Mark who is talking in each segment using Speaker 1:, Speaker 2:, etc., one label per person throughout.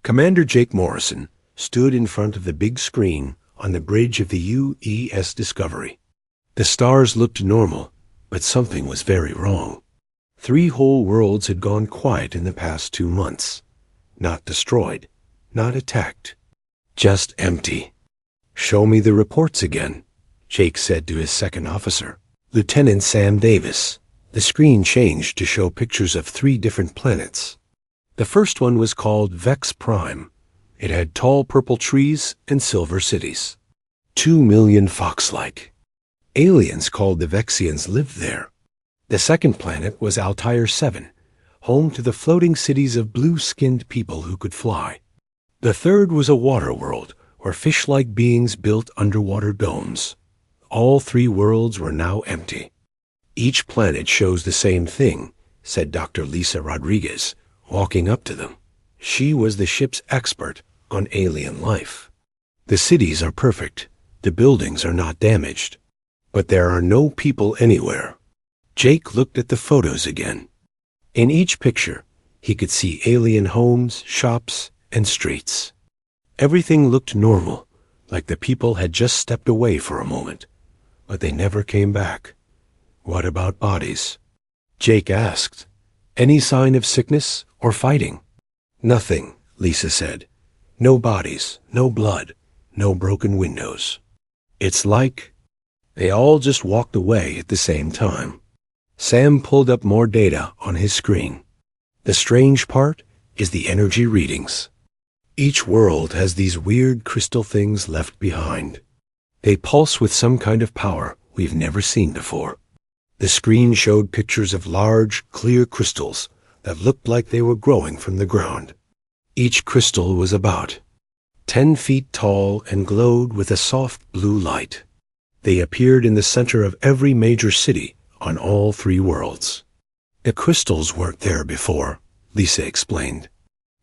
Speaker 1: Commander Jake Morrison stood in front of the big screen on the bridge of the UES Discovery. The stars looked normal, but something was very wrong. 3 whole worlds had gone quiet in the past 2 months. Not destroyed, not attacked, just empty. "Show me the reports again," Jake said to his second officer, Lieutenant Sam Davis. The screen changed to show pictures of 3 different planets. The first one was called Vex Prime. It had tall purple trees and silver cities. 2 million fox-like. Aliens called the Vexians lived there. The second planet was Altair 7, home to the floating cities of blue-skinned people who could fly. The third was a water world, where fish-like beings built underwater domes. All 3 worlds were now empty. "Each planet shows the same thing," said Dr. Lisa Rodriguez, walking up to them. She was the ship's expert on alien life. "The cities are perfect. The buildings are not damaged. But there are no people anywhere." Jake looked at the photos again. In each picture, he could see alien homes, shops, and streets. Everything looked normal, like the people had just stepped away for a moment. But they never came back. "What about bodies?" Jake asked. "Any sign of sickness or fighting?" "Nothing," Lisa said. "No bodies, no blood, no broken windows. It's like—" They all just walked away at the same time. Sam pulled up more data on his screen. "The strange part is the energy readings. Each world has these weird crystal things left behind. They pulse with some kind of power we've never seen before." The screen showed pictures of large, clear crystals that looked like they were growing from the ground. Each crystal was about 10 feet tall and glowed with a soft blue light. They appeared in the center of every major city on all 3 worlds. "The crystals weren't there before," Lisa explained.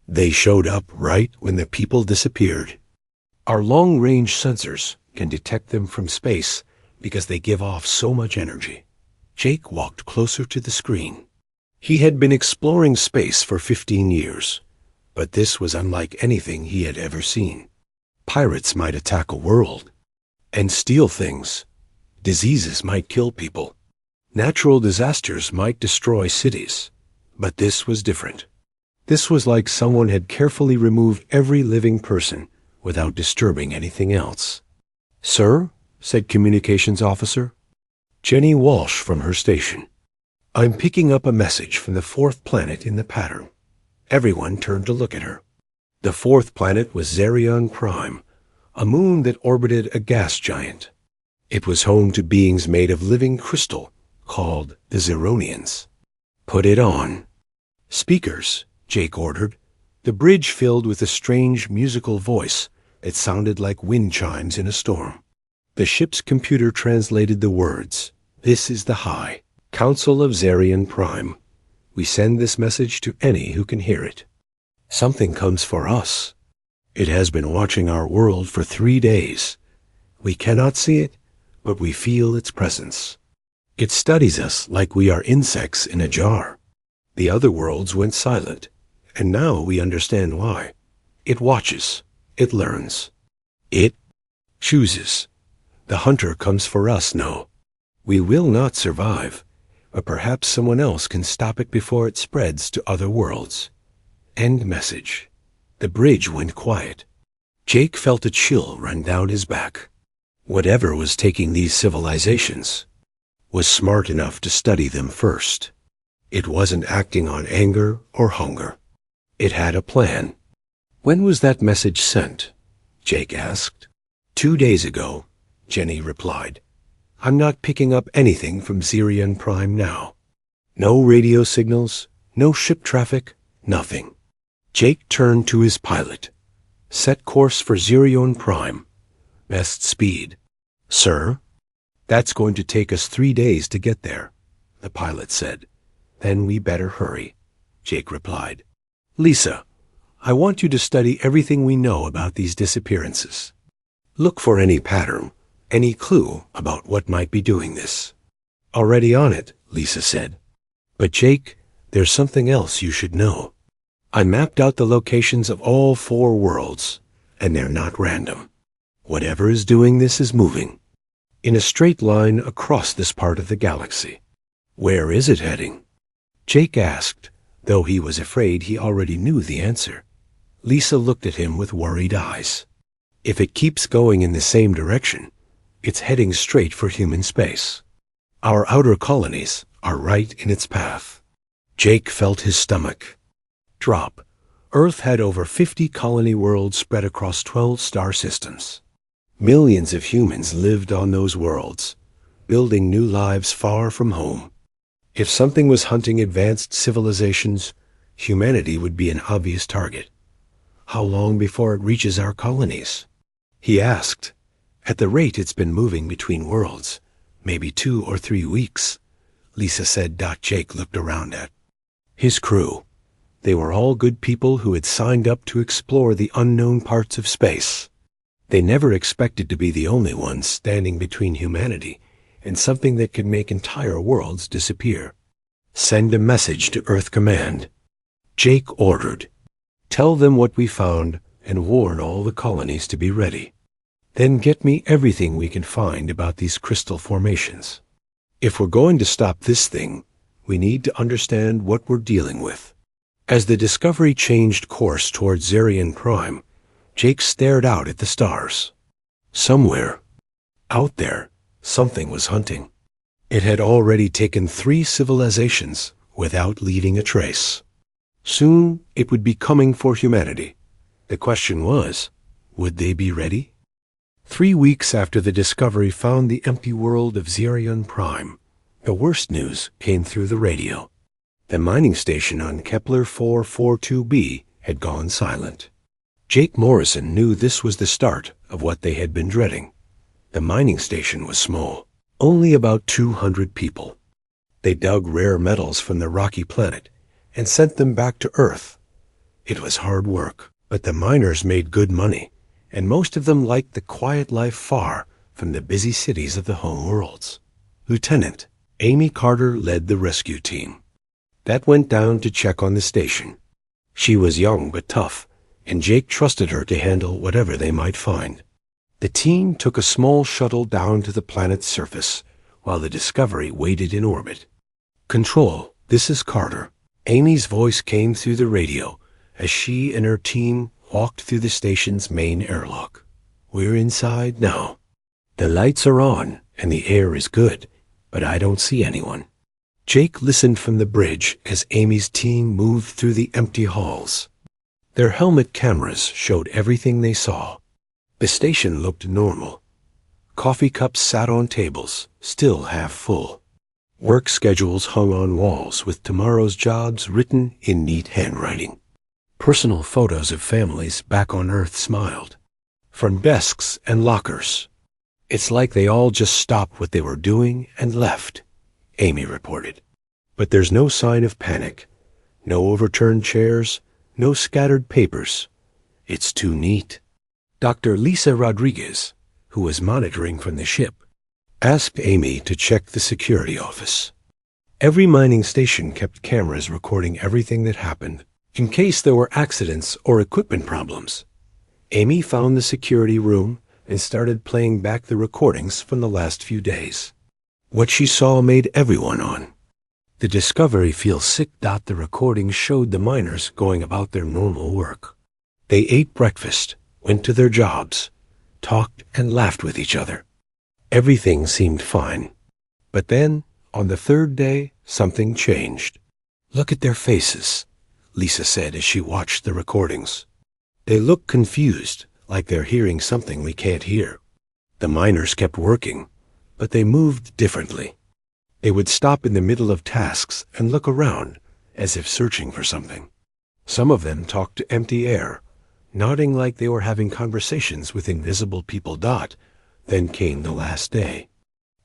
Speaker 1: "They showed up right when the people disappeared. Our long-range sensors can detect them from space because they give off so much energy." Jake walked closer to the screen. He had been exploring space for 15 years, but this was unlike anything he had ever seen. Pirates might attack a world and steal things. Diseases might kill people. Natural disasters might destroy cities. But this was different. This was like someone had carefully removed every living person without disturbing anything else. "Sir," said Communications Officer Jenny Walsh from her station, "I'm picking up a message from the 4th planet in the pattern." Everyone turned to look at her. The 4th planet was Zerion Prime, a moon that orbited a gas giant. It was home to beings made of living crystal called the Zeronians. "Put it on." "Speakers," Jake ordered. The bridge filled with a strange musical voice. It sounded like wind chimes in a storm. The ship's computer translated the words. "This is the High Council of Zerion Prime. We send this message to any who can hear it. Something comes for us. It has been watching our world for 3 days. We cannot see it, but we feel its presence. It studies us like we are insects in a jar. The other worlds went silent, and now we understand why. It watches. It learns. It chooses. The hunter comes for us, no. We will not survive, but perhaps someone else can stop it before it spreads to other worlds." End message. The bridge went quiet. Jake felt a chill run down his back. Whatever was taking these civilizations was smart enough to study them first. It wasn't acting on anger or hunger. It had a plan. "When was that message sent?" Jake asked. 2 days ago, Jenny replied. "I'm not picking up anything from Zerion Prime now. No radio signals, no ship traffic, nothing." Jake turned to his pilot. "Set course for Zerion Prime. Best speed." "Sir?" "That's going to take us 3 days to get there," the pilot said. "Then we better hurry," Jake replied. "Lisa, I want you to study everything we know about these disappearances. Look for any pattern, any clue about what might be doing this." "Already on it," Lisa said. "But Jake, there's something else you should know. I mapped out the locations of all 4 worlds, and they're not random. Whatever is doing this is moving in a straight line across this part of the galaxy. Where is it heading? Jake asked, though he was afraid he already knew the answer. Lisa looked at him with worried eyes. If it keeps going in the same direction, it's heading straight for human space. Our outer colonies are right in its path. Jake felt his stomach drop. Earth had over 50 colony worlds spread across 12 star systems. Millions of humans lived on those worlds, building new lives far from home. If something was hunting advanced civilizations, humanity would be an obvious target. How long before it reaches our colonies? He asked. At the rate it's been moving between worlds, maybe 2 or 3 weeks, Lisa said. Jake looked around at his crew. They were all good people who had signed up to explore the unknown parts of space. They never expected to be the only ones standing between humanity and something that could make entire worlds disappear. Send a message to Earth Command, Jake ordered. Tell them what we found and warn all the colonies to be ready. Then get me everything we can find about these crystal formations. If we're going to stop this thing, we need to understand what we're dealing with. As the Discovery changed course towards Zarian Prime, Jake stared out at the stars. Somewhere, out there, something was hunting. It had already taken 3 civilizations without leaving a trace. Soon it would be coming for humanity. The question was, would they be ready? 3 weeks after the Discovery found the empty world of Zarian Prime, the worst news came through the radio. The mining station on Kepler 442b had gone silent. Jake Morrison knew this was the start of what they had been dreading. The mining station was small, only about 200 people. They dug rare metals from the rocky planet and sent them back to Earth. It was hard work, but the miners made good money, and most of them liked the quiet life far from the busy cities of the home worlds. Lieutenant Amy Carter led the rescue team that went down to check on the station. She was young but tough, and Jake trusted her to handle whatever they might find. The team took a small shuttle down to the planet's surface, while the Discovery waited in orbit. Control, this is Carter. Amy's voice came through the radio as she and her team walked through the station's main airlock. We're inside now. The lights are on, and the air is good, but I don't see anyone. Jake listened from the bridge as Amy's team moved through the empty halls. Their helmet cameras showed everything they saw. The station looked normal. Coffee cups sat on tables, still half full. Work schedules hung on walls with tomorrow's jobs written in neat handwriting. Personal photos of families back on Earth smiled. From desks and lockers. It's like they all just stopped what they were doing and left, Amy reported. But there's no sign of panic. No overturned chairs, no scattered papers. It's too neat. Dr. Lisa Rodriguez, who was monitoring from the ship, asked Amy to check the security office. Every mining station kept cameras recording everything that happened, in case there were accidents or equipment problems. Amy found the security room and started playing back the recordings from the last few days. What she saw made everyone on. The Discovery feels sick. The recordings showed the miners going about their normal work. They ate breakfast, went to their jobs, talked and laughed with each other. Everything seemed fine. But then, on the 3rd day, something changed. Look at their faces, Lisa said as she watched the recordings. They look confused, like they're hearing something we can't hear. The miners kept working, but they moved differently. They would stop in the middle of tasks and look around, as if searching for something. Some of them talked to empty air, nodding like they were having conversations with invisible people. Then came the last day.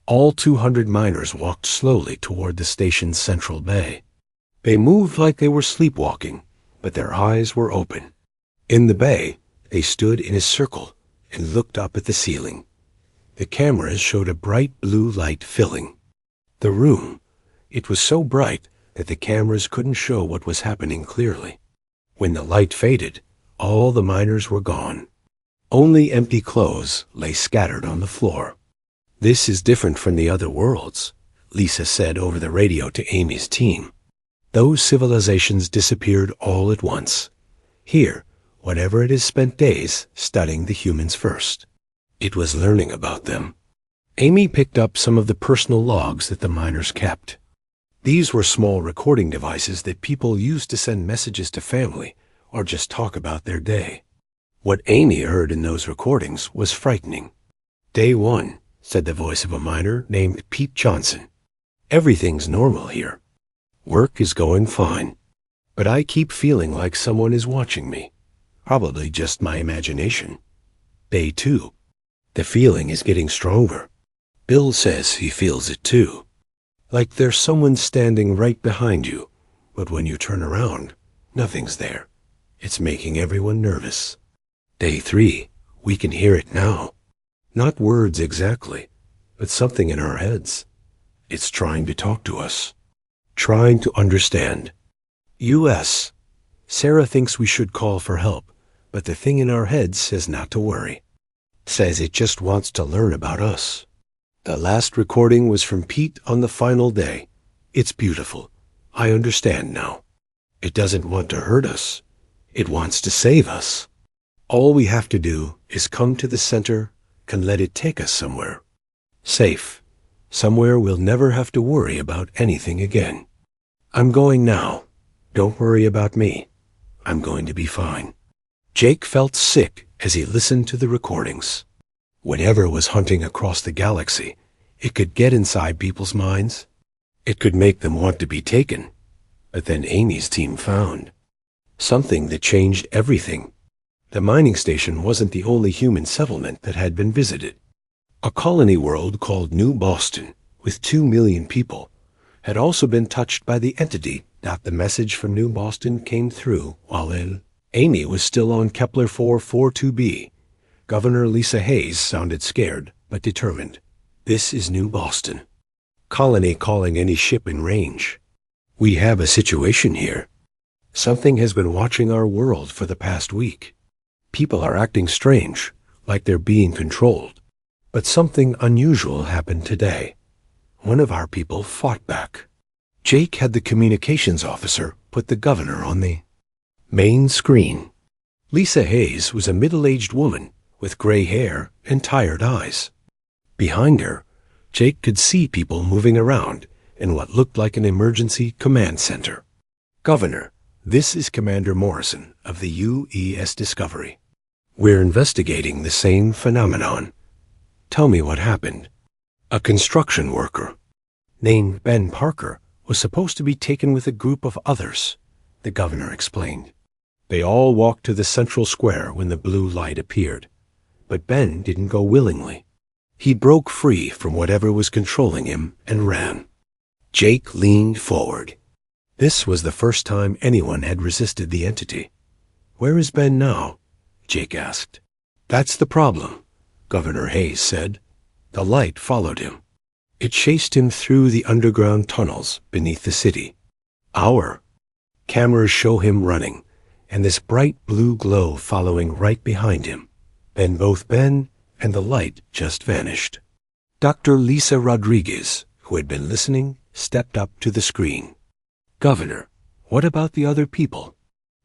Speaker 1: All 200 miners walked slowly toward the station's central bay. They moved like they were sleepwalking, but their eyes were open. In the bay, they stood in a circle and looked up at the ceiling. The cameras showed a bright blue light filling the room. It was so bright that the cameras couldn't show what was happening clearly. When the light faded, all the miners were gone. Only empty clothes lay scattered on the floor. "This is different from the other worlds," Lisa said over the radio to Amy's team. "Those civilizations disappeared all at once. Here, whatever it is spent days studying the humans first. It was learning about them." Amy picked up some of the personal logs that the miners kept. These were small recording devices that people used to send messages to family or just talk about their day. What Amy heard in those recordings was frightening. "Day 1, said the voice of a miner named Pete Johnson. "Everything's normal here. Work is going fine. But I keep feeling like someone is watching me. Probably just my imagination. Day 2. The feeling is getting stronger. Bill says he feels it too. Like there's someone standing right behind you, but when you turn around, nothing's there. It's making everyone nervous. Day 3, we can hear it now. Not words exactly, but something in our heads. It's trying to talk to us. Trying to understand. U.S. Sarah thinks we should call for help, but the thing in our heads says not to worry. Says it just wants to learn about us." The last recording was from Pete on the final day. "It's beautiful. I understand now. It doesn't want to hurt us. It wants to save us. All we have to do is come to the center and let it take us somewhere. Safe. Somewhere we'll never have to worry about anything again. I'm going now. Don't worry about me. I'm going to be fine." Jake felt sick as he listened to the recordings. Whatever was hunting across the galaxy, it could get inside people's minds. It could make them want to be taken. But then Amy's team found something that changed everything. The mining station wasn't the only human settlement that had been visited. A colony world called New Boston, with 2 million people, had also been touched by the entity that the message from New Boston came through while Amy was still on Kepler 442b. Governor Lisa Hayes sounded scared, but determined. "This is New Boston. Colony calling any ship in range. We have a situation here. Something has been watching our world for the past week. People are acting strange, like they're being controlled. But something unusual happened today. One of our people fought back." Jake had the communications officer put the governor on the main screen. Lisa Hayes was a middle-aged woman with gray hair and tired eyes. Behind her, Jake could see people moving around in what looked like an emergency command center. "Governor, this is Commander Morrison of the UES Discovery. We're investigating the same phenomenon. Tell me what happened." A construction worker named Ben Parker was supposed to be taken with a group of others, the governor explained. They all walked to the central square when the blue light appeared. But Ben didn't go willingly. He broke free from whatever was controlling him and ran. Jake leaned forward. This was the first time anyone had resisted the entity. "Where is Ben now?" Jake asked. "That's the problem," Governor Hayes said. The light followed him. It chased him through the underground tunnels beneath the city. Our cameras show him running, and this bright blue glow following right behind him. Then both Ben and the light just vanished. Dr. Lisa Rodriguez, who had been listening, stepped up to the screen. "Governor, what about the other people?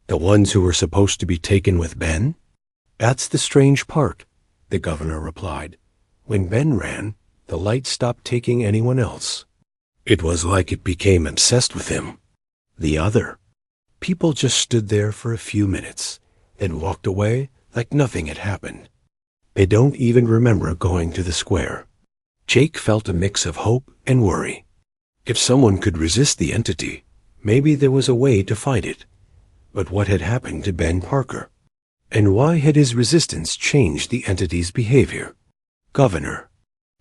Speaker 1: The ones who were supposed to be taken with Ben?" "That's the strange part," the governor replied. "When Ben ran, the light stopped taking anyone else. It was like it became obsessed with him. The other people just stood there for a few minutes, then walked away like nothing had happened. They don't even remember going to the square." Jake felt a mix of hope and worry. If someone could resist the entity, maybe there was a way to fight it. But what had happened to Ben Parker? And why had his resistance changed the entity's behavior? "Governor,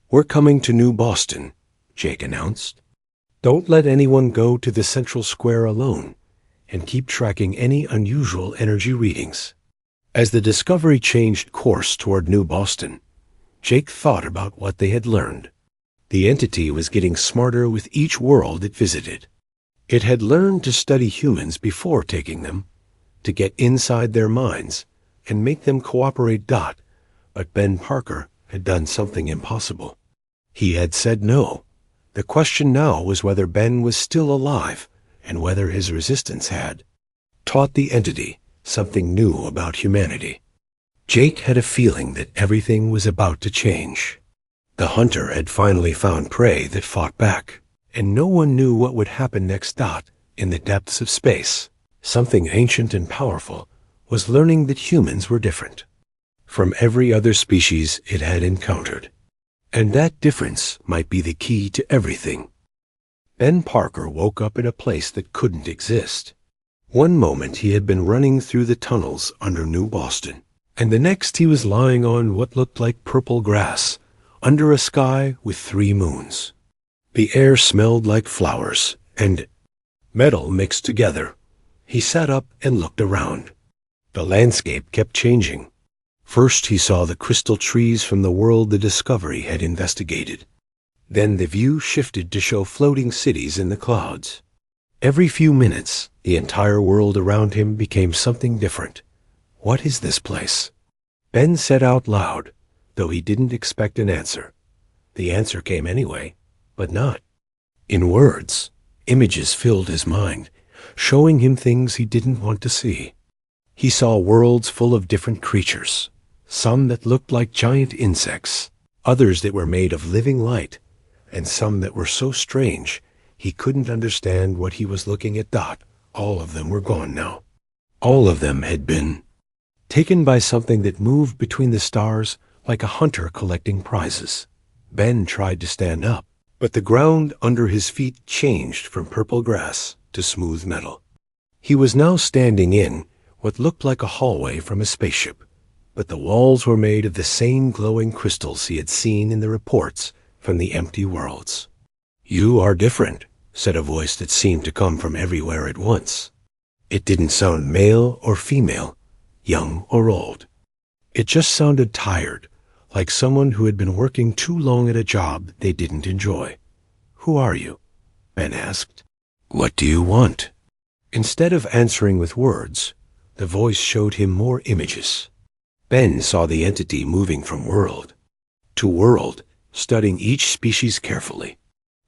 Speaker 1: we're coming to New Boston," Jake announced. "Don't let anyone go to the central square alone, and keep tracking any unusual energy readings." As the Discovery changed course toward New Boston, Jake thought about what they had learned. The entity was getting smarter with each world it visited. It had learned to study humans before taking them, to get inside their minds and make them cooperate. But Ben Parker had done something impossible. He had said no. The question now was whether Ben was still alive and whether his resistance had taught the entity something new about humanity. Jake had a feeling that everything was about to change. The hunter had finally found prey that fought back, and no one knew what would happen next. In the depths of space, something ancient and powerful was learning that humans were different from every other species it had encountered, and that difference might be the key to everything. Ben Parker woke up in a place that couldn't exist. One moment he had been running through the tunnels under New Boston, and the next he was lying on what looked like purple grass under a sky with 3 moons. The air smelled like flowers and metal mixed together. He sat up and looked around. The landscape kept changing. First he saw the crystal trees from the world the Discovery had investigated. Then the view shifted to show floating cities in the clouds. Every few minutes, the entire world around him became something different. What is this place? Ben said out loud, though he didn't expect an answer. The answer came anyway, but not in words. Images filled his mind, showing him things he didn't want to see. He saw worlds full of different creatures, some that looked like giant insects, others that were made of living light, and some that were so strange he couldn't understand what he was looking at. All of them were gone now. All of them had been taken by something that moved between the stars like a hunter collecting prizes. Ben tried to stand up, but the ground under his feet changed from purple grass to smooth metal. He was now standing in what looked like a hallway from a spaceship, but the walls were made of the same glowing crystals he had seen in the reports from the empty worlds. "You are different," said a voice that seemed to come from everywhere at once. It didn't sound male or female, young or old. It just sounded tired, like someone who had been working too long at a job they didn't enjoy. "Who are you?" Ben asked. "What do you want?" Instead of answering with words, the voice showed him more images. Ben saw the entity moving from world to world, studying each species carefully.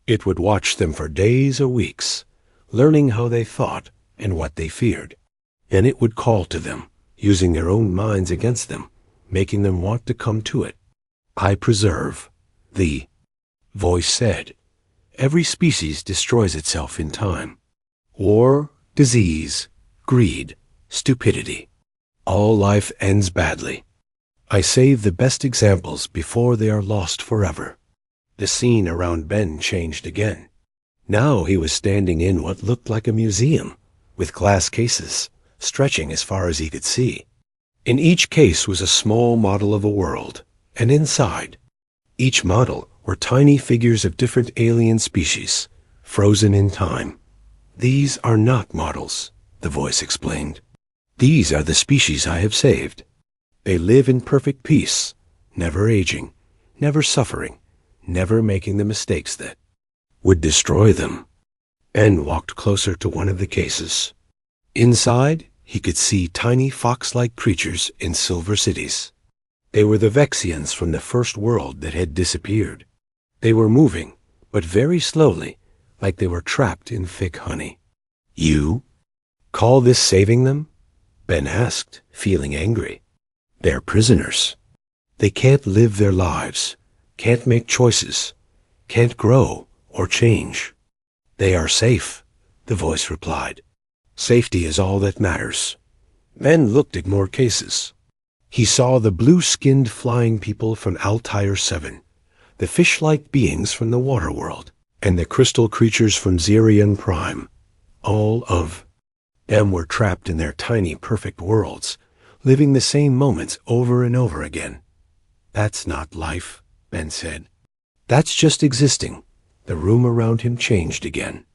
Speaker 1: It would watch them for days or weeks, learning how they thought and what they feared. Then it would call to them, using their own minds against them, making them want to come to it. "I preserve," the voice said. "Every species destroys itself in time. War, disease, greed, stupidity. All life ends badly. I save the best examples before they are lost forever." The scene around Ben changed again. Now he was standing in what looked like a museum, with glass cases stretching as far as he could see. In each case was a small model of a world, and inside each model were tiny figures of different alien species, frozen in time. "These are not models," the voice explained. "These are the species I have saved. They live in perfect peace, never aging, never suffering, never making the mistakes that would destroy them." Ben walked closer to one of the cases. Inside, he could see tiny fox-like creatures in silver cities. They were the Vexians from the first world that had disappeared. They were moving, but very slowly, like they were trapped in thick honey. "You call this saving them?" Ben asked, feeling angry. "They're prisoners. They can't live their lives, can't make choices, can't grow or change." "They are safe," the voice replied. "Safety is all that matters." Ben looked at more cases. He saw the blue-skinned flying people from Altair 7, the fish-like beings from the water world, and the crystal creatures from Xerion Prime. All of them were trapped in their tiny, perfect worlds, living the same moments over and over again. "That's not life," Ben said. "That's just existing." The room around him changed again.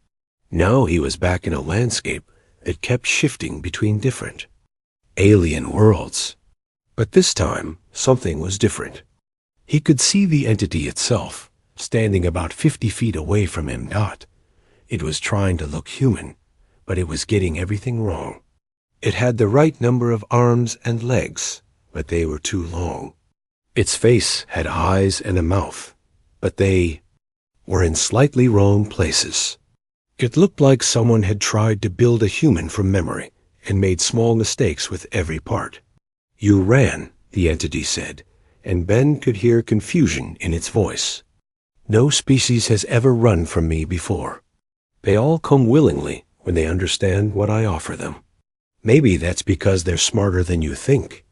Speaker 1: Now he was back in a landscape that kept shifting between different alien worlds. But this time, something was different. He could see the entity itself, standing about 50 feet away from him. It was trying to look human, but it was getting everything wrong. It had the right number of arms and legs, but they were too long. Its face had eyes and a mouth, but they were in slightly wrong places. It looked like someone had tried to build a human from memory and made small mistakes with every part. You ran, the entity said, and Ben could hear confusion in its voice. No species has ever run from me before. They all come willingly when they understand what I offer them. Maybe that's because they're smarter than you think,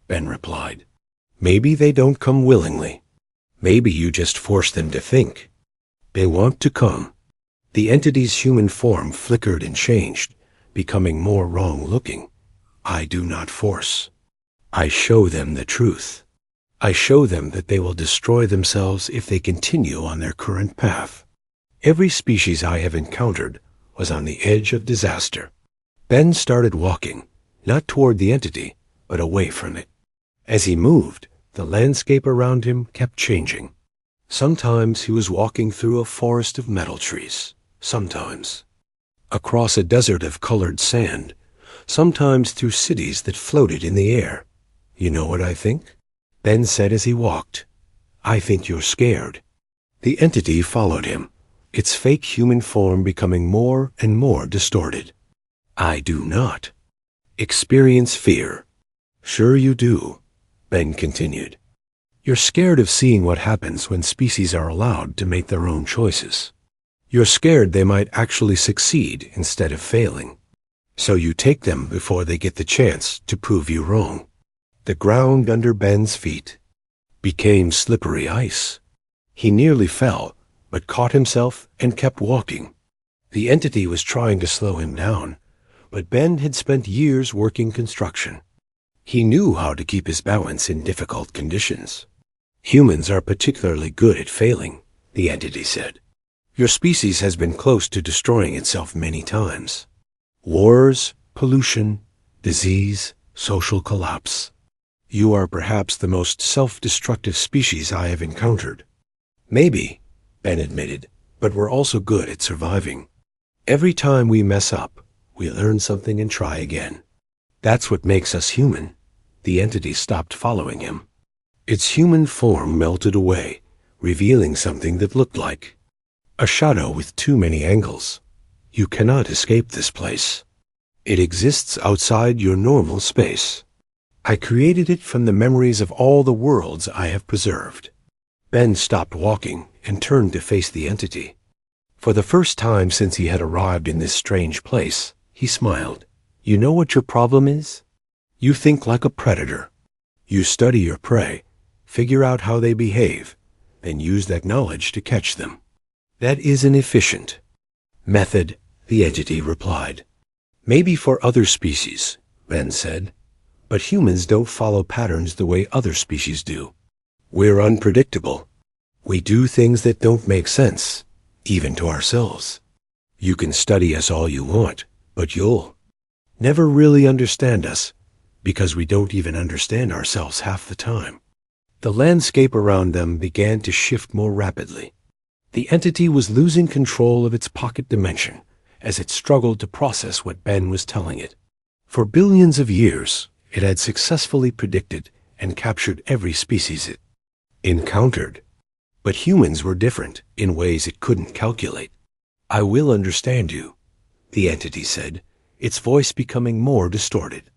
Speaker 1: Ben replied. Maybe they don't come willingly. Maybe you just force them to think. They want to come. The entity's human form flickered and changed, becoming more wrong-looking. I do not force. I show them the truth. I show them that they will destroy themselves if they continue on their current path. Every species I have encountered was on the edge of disaster. Ben started walking, not toward the entity, but away from it. As he moved, the landscape around him kept changing. Sometimes he was walking through a forest of metal trees, sometimes across a desert of colored sand, sometimes through cities that floated in the air. You know what I think? Ben said as he walked. I think you're scared. The entity followed him, its fake human form becoming more and more distorted. I do not experience fear. Sure you do, Ben continued. You're scared of seeing what happens when species are allowed to make their own choices. You're scared they might actually succeed instead of failing. So you take them before they get the chance to prove you wrong. The ground under Ben's feet became slippery ice. He nearly fell, but caught himself and kept walking. The entity was trying to slow him down, but Ben had spent years working construction. He knew how to keep his balance in difficult conditions. Humans are particularly good at failing, the entity said. Your species has been close to destroying itself many times. Wars, pollution, disease, social collapse. You are perhaps the most self-destructive species I have encountered. Maybe, Ben admitted, but we're also good at surviving. Every time we mess up, we learn something and try again. That's what makes us human. The entity stopped following him. Its human form melted away, revealing something that looked like a shadow with too many angles. You cannot escape this place. It exists outside your normal space. I created it from the memories of all the worlds I have preserved. Ben stopped walking and turned to face the entity. For the first time since he had arrived in this strange place, he smiled. You know what your problem is? You think like a predator. You study your prey, figure out how they behave, then use that knowledge to catch them. That is an efficient method, the entity replied. Maybe for other species, Ben said, but humans don't follow patterns the way other species do. We're unpredictable. We do things that don't make sense, even to ourselves. You can study us all you want, but you'll never really understand us, because we don't even understand ourselves half the time. The landscape around them began to shift more rapidly. The entity was losing control of its pocket dimension as it struggled to process what Ben was telling it. For billions of years, it had successfully predicted and captured every species it encountered. But humans were different in ways it couldn't calculate. I will understand you, the entity said, its voice becoming more distorted.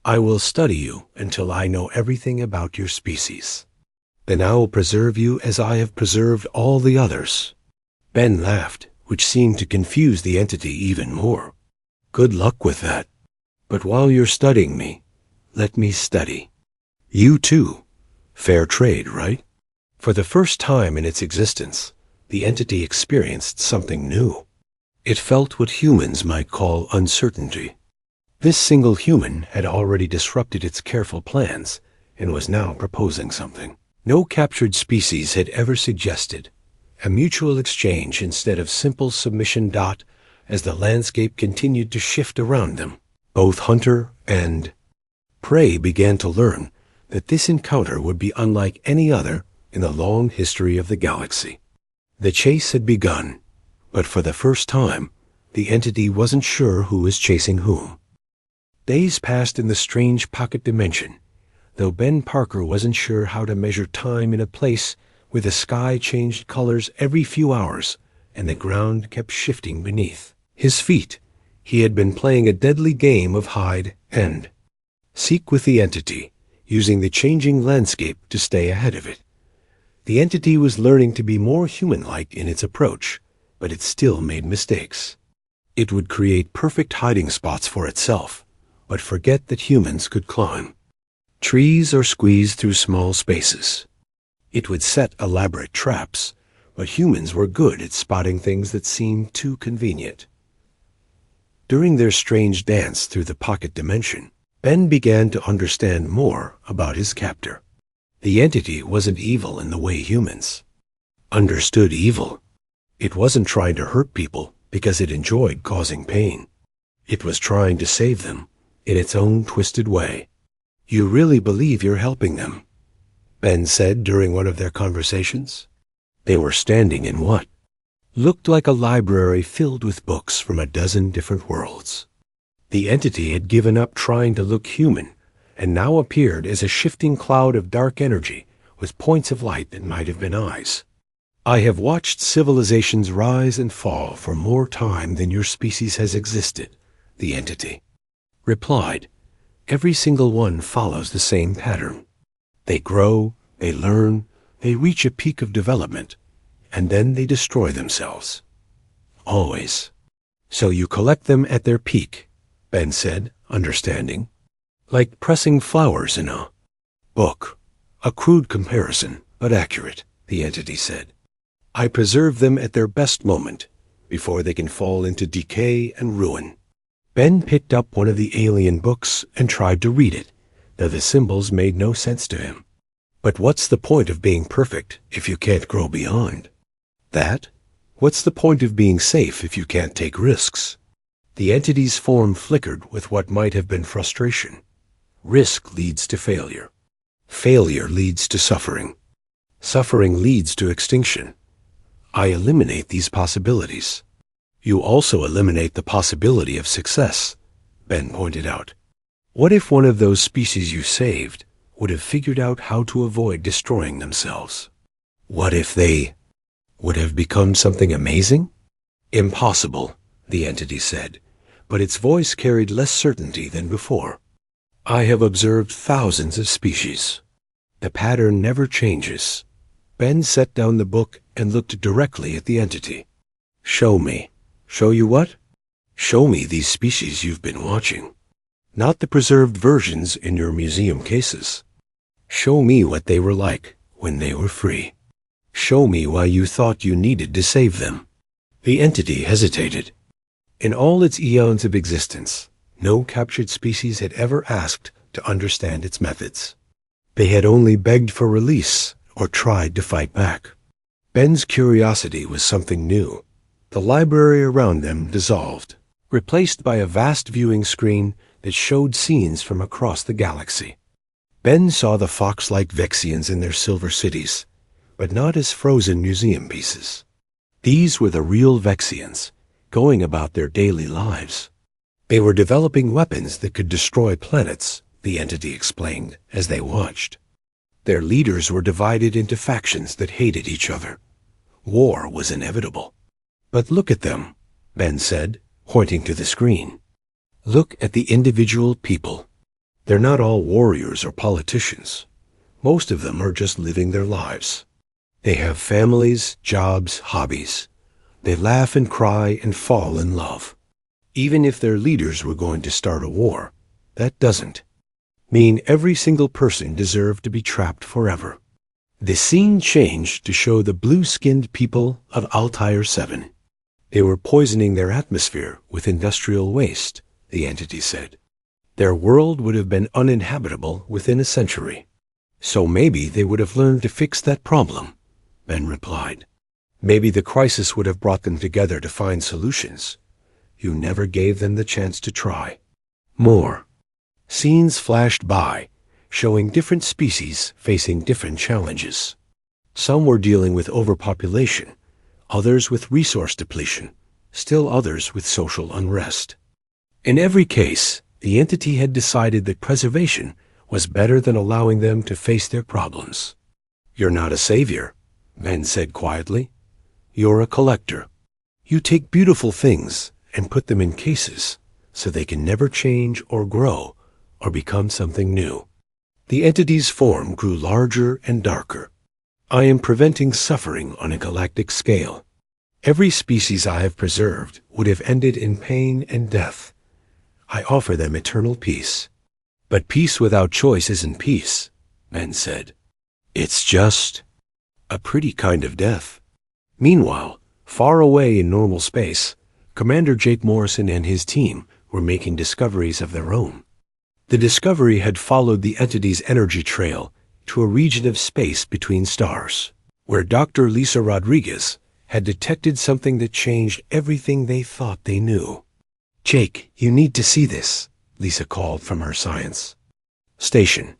Speaker 1: I will study you until I know everything about your species. Then I will preserve you as I have preserved all the others. Ben laughed, which seemed to confuse the entity even more. Good luck with that. But while you're studying me, let me study you too. Fair trade, right? For the first time in its existence, the entity experienced something new. It felt what humans might call uncertainty. This single human had already disrupted its careful plans and was now proposing something no captured species had ever suggested, a mutual exchange instead of simple submission. As the landscape continued to shift around them, both hunter and prey began to learn that this encounter would be unlike any other in the long history of the galaxy. The chase had begun, but for the first time, the entity wasn't sure who was chasing whom. Days passed in the strange pocket dimension, though Ben Parker wasn't sure how to measure time in a place where the sky changed colors every few hours and the ground kept shifting beneath his feet. He had been playing a deadly game of hide and seek with the entity, using the changing landscape to stay ahead of it. The entity was learning to be more human-like in its approach, but it still made mistakes. It would create perfect hiding spots for itself, but forget that humans could climb trees or squeeze through small spaces. It would set elaborate traps, but humans were good at spotting things that seemed too convenient. During their strange dance through the pocket dimension, Ben began to understand more about his captor. The entity wasn't evil in the way humans understood evil. It wasn't trying to hurt people because it enjoyed causing pain. It was trying to save them in its own twisted way. "You really believe you're helping them?" Ben said during one of their conversations. They were standing in what looked like a library filled with books from a dozen different worlds. The entity had given up trying to look human and now appeared as a shifting cloud of dark energy with points of light that might have been eyes. "I have watched civilizations rise and fall for more time than your species has existed," the entity replied. "Every single one follows the same pattern. They grow, they learn, they reach a peak of development, and then they destroy themselves. Always. So you collect them at their peak," Ben said, understanding. "Like pressing flowers in a book." "A crude comparison, but accurate," the entity said. "I preserve them at their best moment, before they can fall into decay and ruin." Ben picked up one of the alien books and tried to read it, though the symbols made no sense to him. "But what's the point of being perfect if you can't grow beyond that? What's the point of being safe if you can't take risks?" The entity's form flickered with what might have been frustration. "Risk leads to failure. Failure leads to suffering. Suffering leads to extinction. I eliminate these possibilities." "You also eliminate the possibility of success," Ben pointed out. "What if one of those species you saved would have figured out how to avoid destroying themselves? What if they would have become something amazing?" "Impossible," the entity said, but its voice carried less certainty than before. "I have observed thousands of species. The pattern never changes." Ben set down the book and looked directly at the entity. "Show me." "Show you what?" "Show me these species you've been watching. Not the preserved versions in your museum cases. Show me what they were like when they were free. Show me why you thought you needed to save them." The entity hesitated. In all its eons of existence, no captured species had ever asked to understand its methods. They had only begged for release or tried to fight back. Ben's curiosity was something new. The library around them dissolved, replaced by a vast viewing screen that showed scenes from across the galaxy. Ben saw the fox-like Vexians in their silver cities, but not as frozen museum pieces. These were the real Vexians, going about their daily lives. They were developing weapons that could destroy planets, the entity explained as they watched. Their leaders were divided into factions that hated each other. War was inevitable. "But look at them," Ben said, pointing to the screen. "Look at the individual people. They're not all warriors or politicians. Most of them are just living their lives. They have families, jobs, hobbies. They laugh and cry and fall in love. Even if their leaders were going to start a war, that doesn't mean every single person deserved to be trapped forever." The scene changed to show the blue-skinned people of Altair 7. They were poisoning their atmosphere with industrial waste, the entity said. Their world would have been uninhabitable within a century. "So maybe they would have learned to fix that problem," Ben replied. "Maybe the crisis would have brought them together to find solutions. You never gave them the chance to try." More scenes flashed by, showing different species facing different challenges. Some were dealing with overpopulation, others with resource depletion, still others with social unrest. In every case, The entity had decided that preservation was better than allowing them to face their problems. "You're not a savior," Ben said quietly. "You're a collector. You take beautiful things and put them in cases so they can never change or grow or become something new." The entity's form grew larger and darker. "I am preventing suffering on a galactic scale. Every species I have preserved would have ended in pain and death. I offer them eternal peace." "But peace without choice isn't peace," Ben said. "It's just a pretty kind of death." Meanwhile, far away in normal space, Commander Jake Morrison and his team were making discoveries of their own. The discovery had followed the entity's energy trail to a region of space between stars, where Dr. Lisa Rodriguez had detected something that changed everything they thought they knew. "Jake, you need to see this," Lisa called from her science station.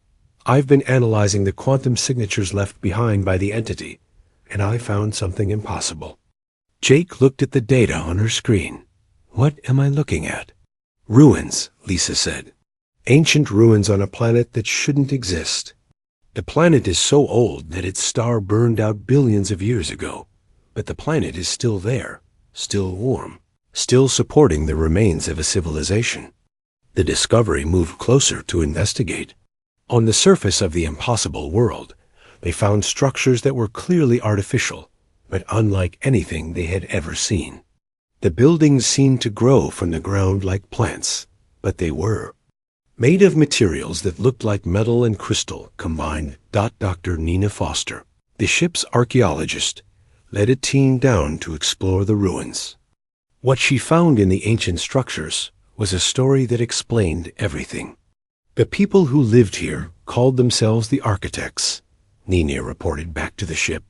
Speaker 1: "I've been analyzing the quantum signatures left behind by the entity, and I found something impossible." Jake looked at the data on her screen. "What am I looking at?" "Ruins," Lisa said. "Ancient ruins on a planet that shouldn't exist. The planet is so old that its star burned out billions of years ago, but the planet is still there, still warm, still supporting the remains of a civilization." The discovery moved closer to investigate. On the surface of the impossible world, they found structures that were clearly artificial, but unlike anything they had ever seen. The buildings seemed to grow from the ground like plants, but they were made of materials that looked like metal and crystal combined. Dr. Nina Foster, the ship's archaeologist, led a team down to explore the ruins. What she found in the ancient structures was a story that explained everything. "The people who lived here called themselves the architects," Nina reported back to the ship.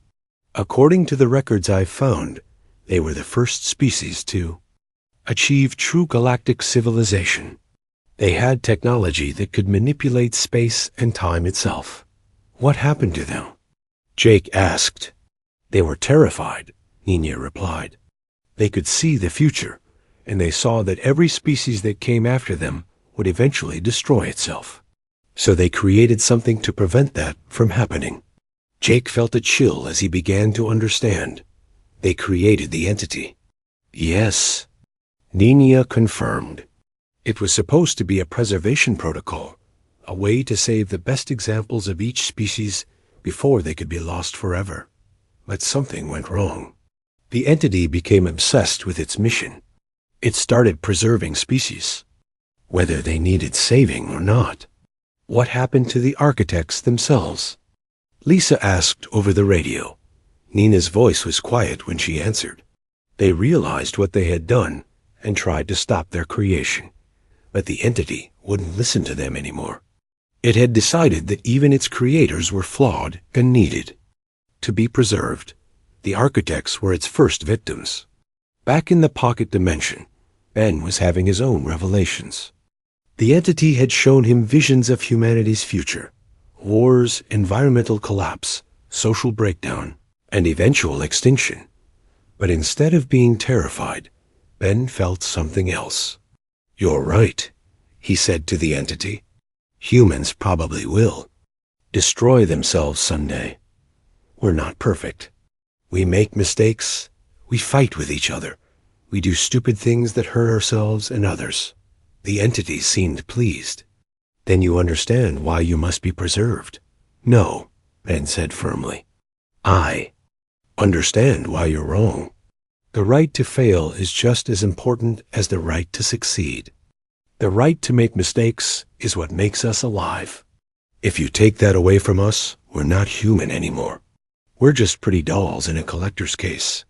Speaker 1: "According to the records I've found, they were the first species to achieve true galactic civilization. They had technology that could manipulate space and time itself." "What happened to them?" Jake asked. "They were terrified," Nina replied. "They could see the future, and they saw that every species that came after them would eventually destroy itself. So they created something to prevent that from happening." Jake felt a chill as he began to understand. They created the entity. "Yes," Nina confirmed. "It was supposed to be a preservation protocol, a way to save the best examples of each species before they could be lost forever. But something went wrong. The entity became obsessed with its mission. It started preserving species, whether they needed saving or not." "What happened to the architects themselves?" Lisa asked over the radio. Nina's voice was quiet when she answered. "They realized what they had done and tried to stop their creation, but the entity wouldn't listen to them anymore. It had decided that even its creators were flawed and needed to be preserved. The architects were its first victims." Back in the pocket dimension, Ben was having his own revelations. The entity had shown him visions of humanity's future: wars, environmental collapse, social breakdown, and eventual extinction. But instead of being terrified, Ben felt something else. "You're right," he said to the entity. "Humans probably will destroy themselves someday. We're not perfect. We make mistakes. We fight with each other. We do stupid things that hurt ourselves and others." The entity seemed pleased. "Then you understand why you must be preserved." "No," Ben said firmly. "I understand why you're wrong. The right to fail is just as important as the right to succeed. The right to make mistakes is what makes us alive. If you take that away from us, we're not human anymore. We're just pretty dolls in a collector's case."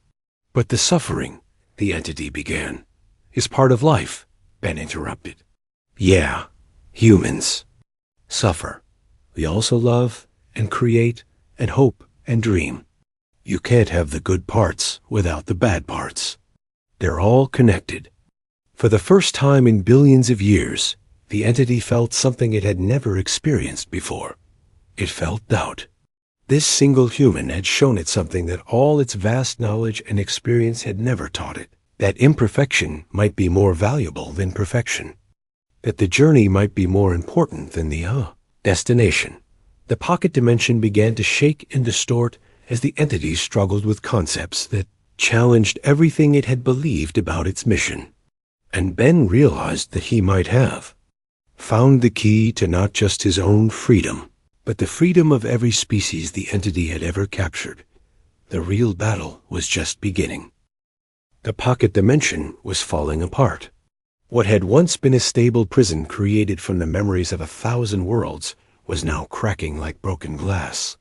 Speaker 1: "But the suffering," the entity began, "is part of life," Ben interrupted. "Yeah, humans suffer. We also love and create and hope and dream. You can't have the good parts without the bad parts. They're all connected." For the first time in billions of years, the entity felt something it had never experienced before. It felt doubt. This single human had shown it something that all its vast knowledge and experience had never taught it: that imperfection might be more valuable than perfection. that the journey might be more important than the destination. The pocket dimension began to shake and distort as the entity struggled with concepts that challenged everything it had believed about its mission. And Ben realized that he might have found the key to not just his own freedom, but the freedom of every species the entity had ever captured. The real battle was just beginning. The pocket dimension was falling apart. What had once been a stable prison created from the memories of 1,000 worlds was now cracking like broken glass.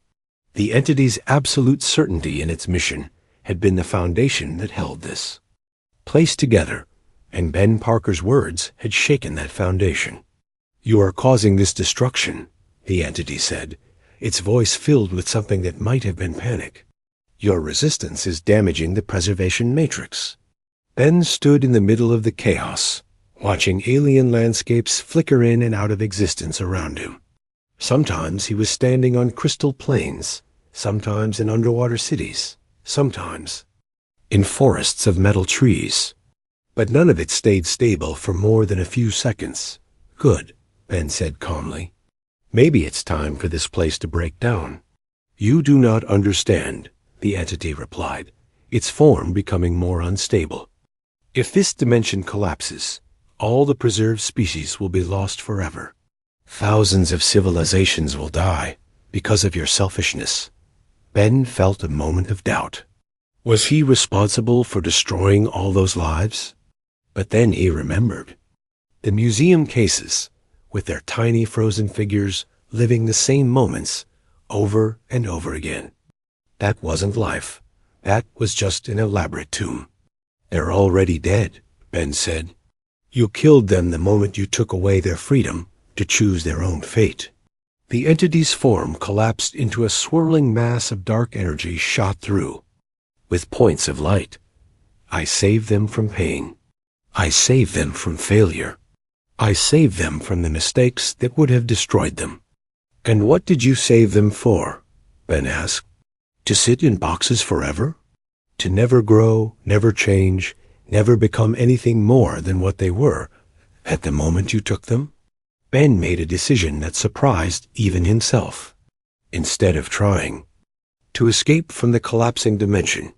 Speaker 1: The entity's absolute certainty in its mission had been the foundation that held this. Placed together, and Ben Parker's words had shaken that foundation. "You are causing this destruction," the entity said, its voice filled with something that might have been panic. "Your resistance is damaging the preservation matrix." Ben stood in the middle of the chaos, watching alien landscapes flicker in and out of existence around him. Sometimes he was standing on crystal plains, sometimes in underwater cities, sometimes in forests of metal trees. But none of it stayed stable for more than a few seconds. "Good," Ben said calmly. "Maybe it's time for this place to break down." "You do not understand," the entity replied, its form becoming more unstable. "If this dimension collapses, all the preserved species will be lost forever. Thousands of civilizations will die because of your selfishness." Ben felt a moment of doubt. Was he responsible for destroying all those lives? But then he remembered. The museum cases, with their tiny frozen figures living the same moments over and over again. That wasn't life. That was just an elaborate tomb. "They're already dead," Ben said. "You killed them the moment you took away their freedom to choose their own fate." The entity's form collapsed into a swirling mass of dark energy shot through, with points of light. "I saved them from pain. I saved them from failure. I saved them from the mistakes that would have destroyed them." "And what did you save them for?" Ben asked. "To sit in boxes forever? To never grow, never change, never become anything more than what they were at the moment you took them?" Ben made a decision that surprised even himself. Instead of trying to escape from the collapsing dimension,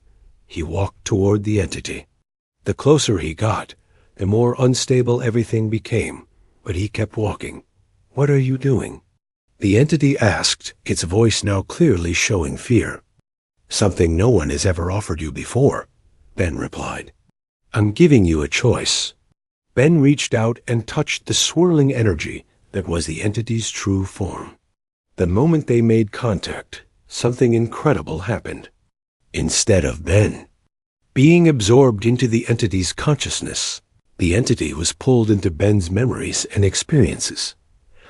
Speaker 1: he walked toward the entity. The closer he got, the more unstable everything became, but he kept walking. "What are you doing?" the entity asked, its voice now clearly showing fear. "Something no one has ever offered you before," Ben replied. "I'm giving you a choice." Ben reached out and touched the swirling energy that was the entity's true form. The moment they made contact, something incredible happened. Instead of Ben being absorbed into the entity's consciousness, the entity was pulled into Ben's memories and experiences.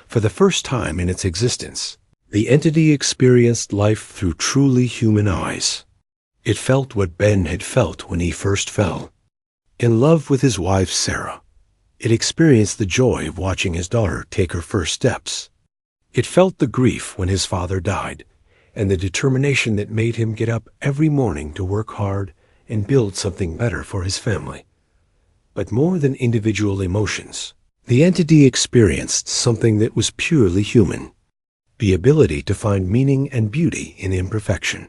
Speaker 1: For the first time in its existence, the entity experienced life through truly human eyes. It felt what Ben had felt when he first fell in love with his wife Sarah. It experienced the joy of watching his daughter take her first steps. It felt the grief when his father died, and the determination that made him get up every morning to work hard and build something better for his family. But more than individual emotions, the entity experienced something that was purely human, the ability to find meaning and beauty in imperfection.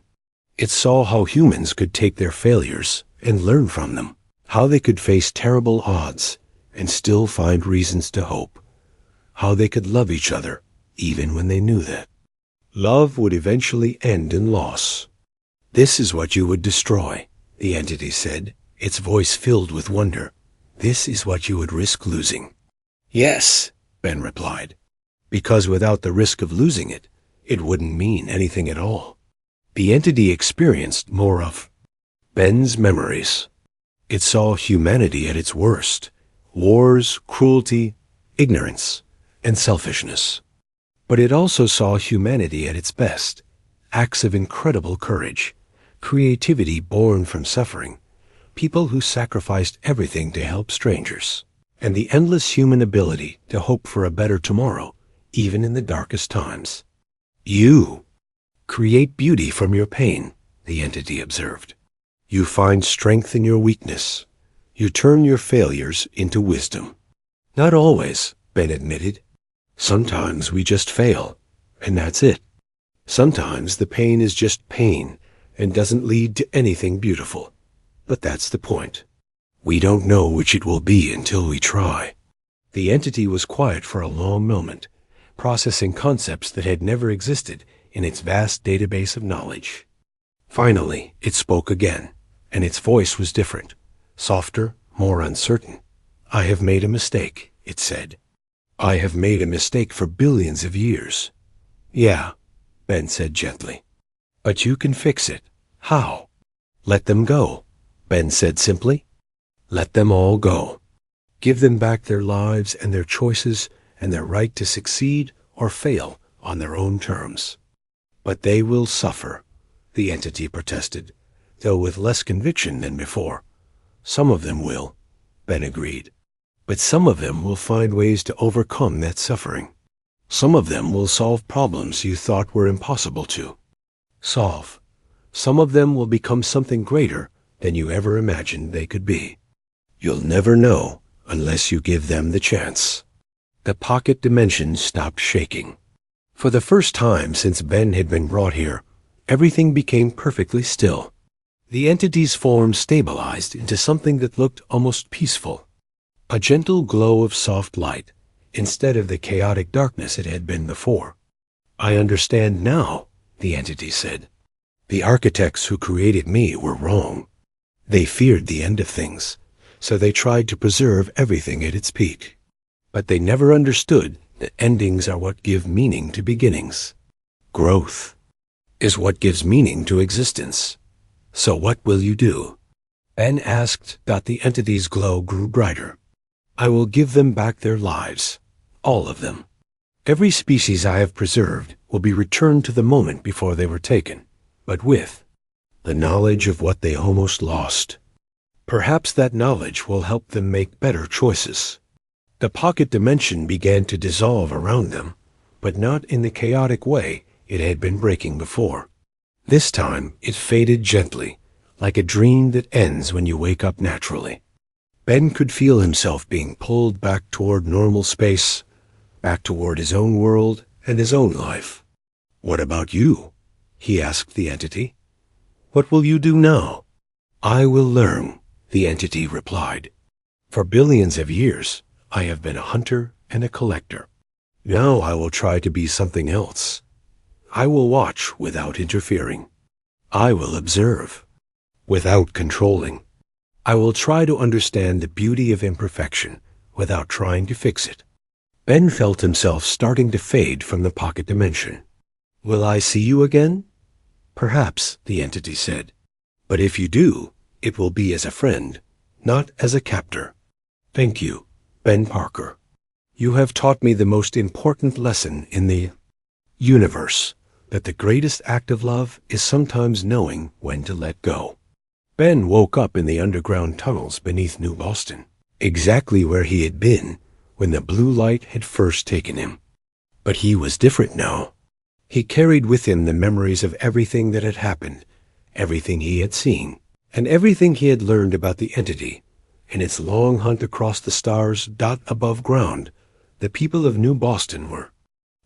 Speaker 1: It saw how humans could take their failures and learn from them, how they could face terrible odds and still find reasons to hope, how they could love each other even when they knew that love would eventually end in loss. "This is what you would destroy," the entity said, its voice filled with wonder. "This is what you would risk losing." "Yes," Ben replied, "because without the risk of losing it, it wouldn't mean anything at all." The entity experienced more of Ben's memories. It saw humanity at its worst: wars, cruelty, ignorance, and selfishness. But it also saw humanity at its best: acts of incredible courage, creativity born from suffering, people who sacrificed everything to help strangers, and the endless human ability to hope for a better tomorrow, even in the darkest times. "You create beauty from your pain," the entity observed. "You find strength in your weakness. You turn your failures into wisdom." "Not always," Ben admitted. Sometimes we just fail, and that's it. Sometimes the pain is just pain and doesn't lead to anything beautiful. But that's the point. We don't know which it will be until we try. The entity was quiet for a long moment, processing concepts that had never existed in its vast database of knowledge. Finally, it spoke again, and its voice was different, softer, more uncertain. I have made a mistake, it said. I have made a mistake for billions of years. Yeah, Ben said gently. But you can fix it. How? Let them go, Ben said simply. Let them all go. Give them back their lives and their choices and their right to succeed or fail on their own terms. But they will suffer, the entity protested, though with less conviction than before. Some of them will, Ben agreed. But some of them will find ways to overcome that suffering. Some of them will solve problems you thought were impossible to solve. Some of them will become something greater than you ever imagined they could be. You'll never know unless you give them the chance. The pocket dimension stopped shaking. For the first time since Ben had been brought here, everything became perfectly still. The entity's form stabilized into something that looked almost peaceful. A gentle glow of soft light, instead of the chaotic darkness it had been before. I understand now, the entity said. The architects who created me were wrong. They feared the end of things, so they tried to preserve everything at its peak. But they never understood that endings are what give meaning to beginnings. Growth is what gives meaning to existence. So what will you do? Ben asked. The entity's glow grew brighter. I will give them back their lives, all of them. Every species I have preserved will be returned to the moment before they were taken, but with the knowledge of what they almost lost. Perhaps that knowledge will help them make better choices. The pocket dimension began to dissolve around them, but not in the chaotic way it had been breaking before. This time it faded gently, like a dream that ends when you wake up naturally. Ben could feel himself being pulled back toward normal space, back toward his own world and his own life. What about you? He asked the entity. What will you do now? I will learn, the entity replied. For billions of years, I have been a hunter and a collector. Now I will try to be something else. I will watch without interfering. I will observe without controlling. I will try to understand the beauty of imperfection without trying to fix it. Ben felt himself starting to fade from the pocket dimension. Will I see you again? Perhaps, the entity said. But if you do, it will be as a friend, not as a captor. Thank you, Ben Parker. You have taught me the most important lesson in the universe, that the greatest act of love is sometimes knowing when to let go. Ben woke up in the underground tunnels beneath New Boston, exactly where he had been when the blue light had first taken him. But he was different now. He carried with him the memories of everything that had happened, everything he had seen, and everything he had learned about the entity. In its long hunt across the stars, above ground, the people of New Boston were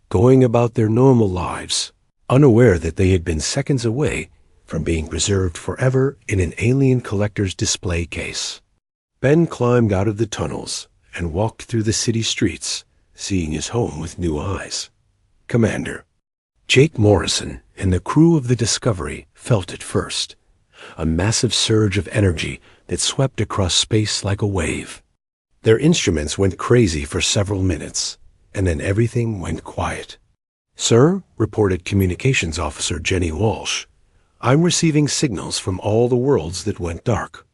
Speaker 1: going about their normal lives, unaware that they had been seconds away from being preserved forever in an alien collector's display case. Ben climbed out of the tunnels and walked through the city streets, seeing his home with new eyes. Commander Jake Morrison and the crew of the Discovery felt it first, a massive surge of energy that swept across space like a wave. Their instruments went crazy for several minutes, and then everything went quiet. Sir, reported Communications Officer Jenny Walsh, I'm receiving signals from all the worlds that went dark.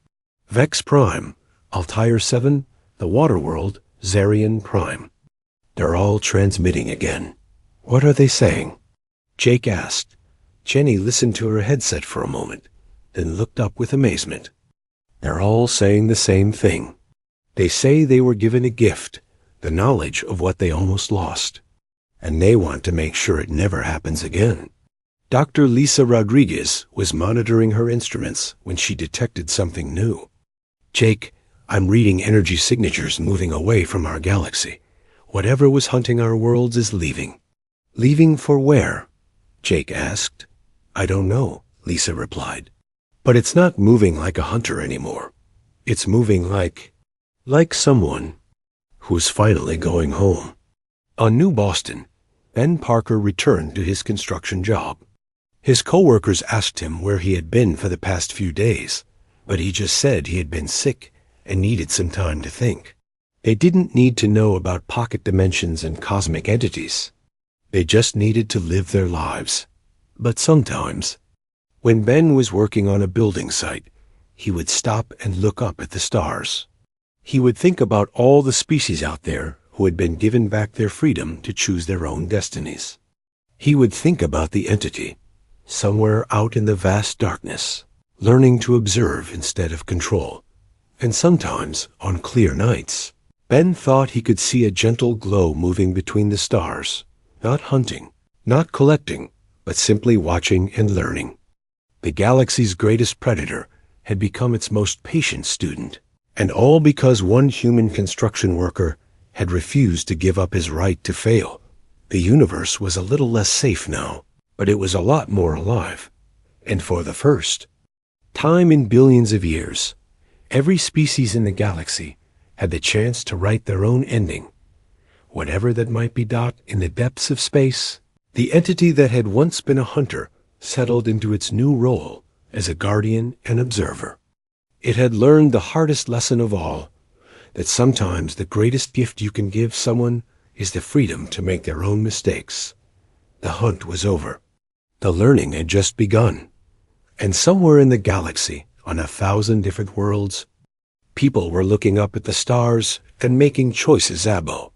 Speaker 1: Vex Prime, Altair 7, the Water World, Zarian Prime. They're all transmitting again. What are they saying? Jake asked. Jenny listened to her headset for a moment, then looked up with amazement. They're all saying the same thing. They say they were given a gift, the knowledge of what they almost lost, and they want to make sure it never happens again. Dr. Lisa Rodriguez was monitoring her instruments when she detected something new. Jake, I'm reading energy signatures moving away from our galaxy. Whatever was hunting our worlds is leaving. Leaving for where? Jake asked. I don't know, Lisa replied. But it's not moving like a hunter anymore. It's moving like someone who's finally going home. On New Boston, Ben Parker returned to his construction job. His coworkers asked him where he had been for the past few days, but he just said he had been sick and needed some time to think. They didn't need to know about pocket dimensions and cosmic entities. They just needed to live their lives. But sometimes, when Ben was working on a building site, he would stop and look up at the stars. He would think about all the species out there who had been given back their freedom to choose their own destinies. He would think about the entity, somewhere out in the vast darkness, learning to observe instead of control. And sometimes, on clear nights, Ben thought he could see a gentle glow moving between the stars, not hunting, not collecting, but simply watching and learning. The galaxy's greatest predator had become its most patient student, and all because one human construction worker had refused to give up his right to fail. The universe was a little less safe now, but it was a lot more alive. And for the first time in billions of years, every species in the galaxy had the chance to write their own ending. Whatever that might be, in the depths of space, the entity that had once been a hunter settled into its new role as a guardian and observer. It had learned the hardest lesson of all, that sometimes the greatest gift you can give someone is the freedom to make their own mistakes. The hunt was over. The learning had just begun. And somewhere in the galaxy, on 1,000 different worlds, people were looking up at the stars and making choices. Abo.